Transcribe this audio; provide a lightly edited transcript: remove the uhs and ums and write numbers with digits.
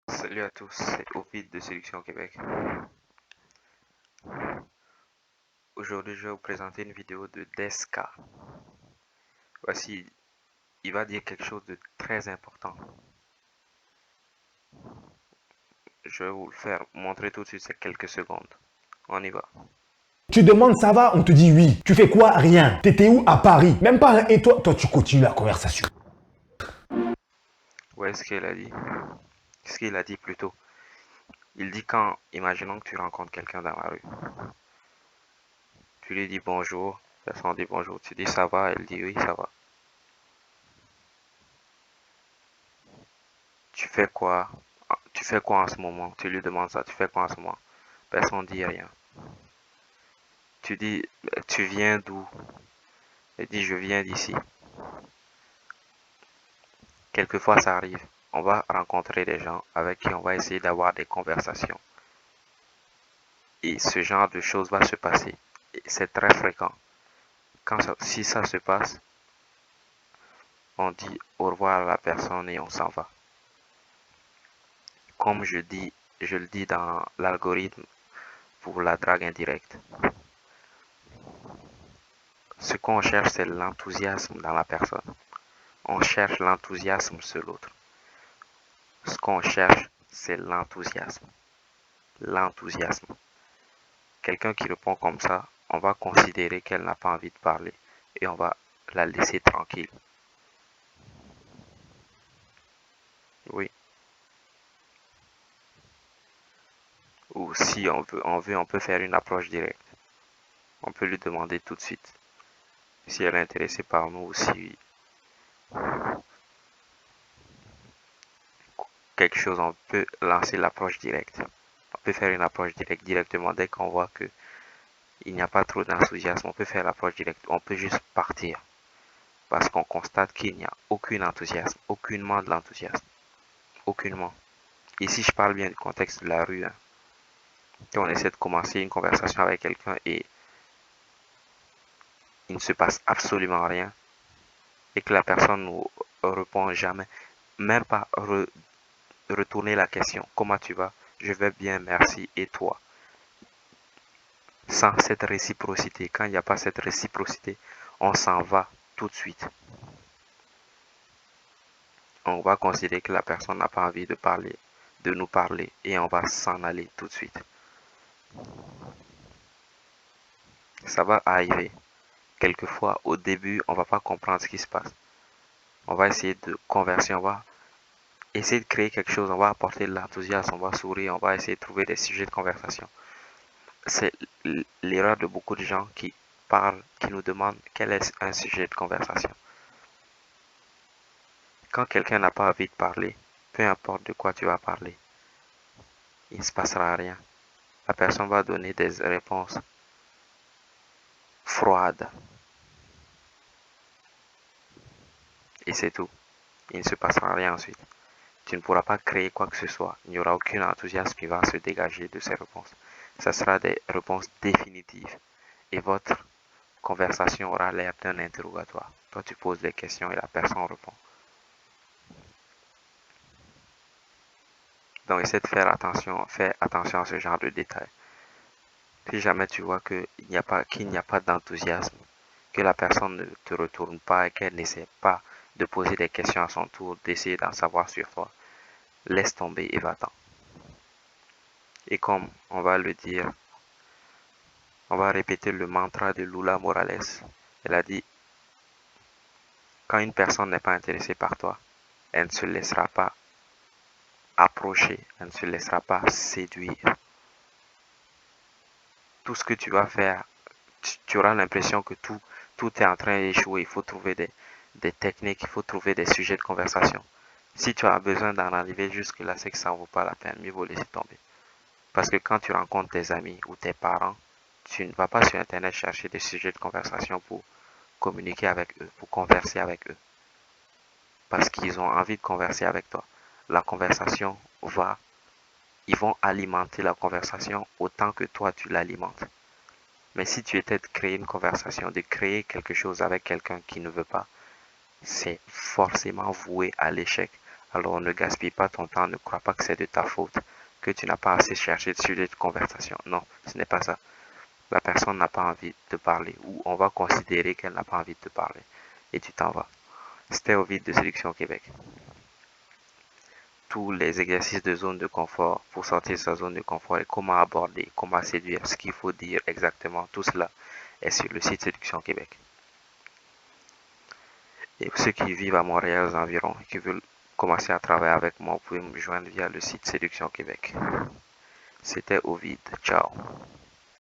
Salut à tous, c'est Ovid de Sélection Québec. Aujourd'hui, je vais vous présenter une vidéo de Deska. Voici, il va dire quelque chose de très important. Je vais vous le faire montrer tout de suite, c'est quelques secondes. On y va. Tu demandes ça va, on te dit oui. Tu fais quoi? Rien. T'étais où? À Paris. Même pas un et toi tu continues la conversation. Où est-ce qu'il a dit? Ce qu'il a dit plutôt. Il dit quand, imaginons que tu rencontres quelqu'un dans la rue. Tu lui dis bonjour, la personne dit bonjour. Tu dis ça va, elle dit oui, ça va. Tu fais quoi? Tu fais quoi en ce moment? Tu lui demandes ça, tu fais quoi en ce moment? Personne dit rien. Tu dis, tu viens d'où? Elle dit, je viens d'ici. Quelquefois, ça arrive. On va rencontrer des gens avec qui on va essayer d'avoir des conversations. Et ce genre de choses va se passer. C'est très fréquent. Si ça se passe, on dit au revoir à la personne et on s'en va. Comme je le dis dans l'algorithme pour la drague indirecte. Ce qu'on cherche, c'est l'enthousiasme dans la personne. On cherche l'enthousiasme sur l'autre. Ce qu'on cherche, c'est l'enthousiasme. L'enthousiasme. Quelqu'un qui répond comme ça, on va considérer qu'elle n'a pas envie de parler et on va la laisser tranquille. Oui. Ou si on peut faire une approche directe. On peut lui demander tout de suite si elle est intéressée par nous ou si quelque chose, on peut lancer l'approche directe. On peut faire une approche directe directement dès qu'on voit que il n'y a pas trop d'enthousiasme. On peut faire l'approche directe. On peut juste partir parce qu'on constate qu'il n'y a aucun enthousiasme, aucunement de l'enthousiasme, aucunement. Ici, je parle bien du contexte de la rue. Hein. Quand on essaie de commencer une conversation avec quelqu'un et il ne se passe absolument rien et que la personne ne nous répond jamais, même pas retourner la question. Comment tu vas? Je vais bien, merci. Et toi? Sans cette réciprocité, quand il n'y a pas cette réciprocité, on s'en va tout de suite. On va considérer que la personne n'a pas envie de nous parler et on va s'en aller tout de suite. Ça va arriver. Quelquefois, au début, on ne va pas comprendre ce qui se passe. On va essayer de converser, on va essayer de créer quelque chose, on va apporter de l'enthousiasme, on va sourire, on va essayer de trouver des sujets de conversation. C'est l'erreur de beaucoup de gens qui parlent, qui nous demandent quel est un sujet de conversation. Quand quelqu'un n'a pas envie de parler, peu importe de quoi tu vas parler, il ne se passera rien. La personne va donner des réponses froides. Et c'est tout. Il ne se passera rien ensuite. Tu ne pourras pas créer quoi que ce soit. Il n'y aura aucun enthousiasme qui va se dégager de ces réponses. Ce sera des réponses définitives. Et votre conversation aura l'air d'un interrogatoire. Toi, tu poses des questions et la personne répond. Donc, essaie de faire attention, fais attention à ce genre de détails. Si jamais tu vois qu'il n'y a pas d'enthousiasme, que la personne ne te retourne pas et qu'elle n'essaie pas de poser des questions à son tour, d'essayer d'en savoir sur toi, laisse tomber et va-t'en. Et comme on va le dire, on va répéter le mantra de Lula Morales. Elle a dit, quand une personne n'est pas intéressée par toi, elle ne se laissera pas approcher, elle ne se laissera pas séduire. Tout ce que tu vas faire, tu auras l'impression que tout est en train d'échouer. Il faut trouver des techniques, il faut trouver des sujets de conversation. Si tu as besoin d'en arriver jusque-là, c'est que ça ne vaut pas la peine. Mieux vaut laisser tomber. Parce que quand tu rencontres tes amis ou tes parents, tu ne vas pas sur Internet chercher des sujets de conversation pour communiquer avec eux, pour converser avec eux. Parce qu'ils ont envie de converser avec toi. La conversation va, ils vont alimenter la conversation autant que toi tu l'alimentes. Mais si tu étais de créer une conversation, de créer quelque chose avec quelqu'un qui ne veut pas, c'est forcément voué à l'échec. Alors ne gaspille pas ton temps, ne crois pas que c'est de ta faute, que tu n'as pas assez cherché de sujet de conversation. Non, ce n'est pas ça. La personne n'a pas envie de parler ou on va considérer qu'elle n'a pas envie de te parler et tu t'en vas. C'était au vide de séduction Québec. Tous les exercices de zone de confort pour sortir de sa zone de confort et comment aborder, comment séduire, ce qu'il faut dire exactement, tout cela est sur le site Séduction Québec. Et pour ceux qui vivent à Montréal aux environs et qui veulent commencer à travailler avec moi, vous pouvez me joindre via le site Séduction Québec. C'était Ovid. Ciao.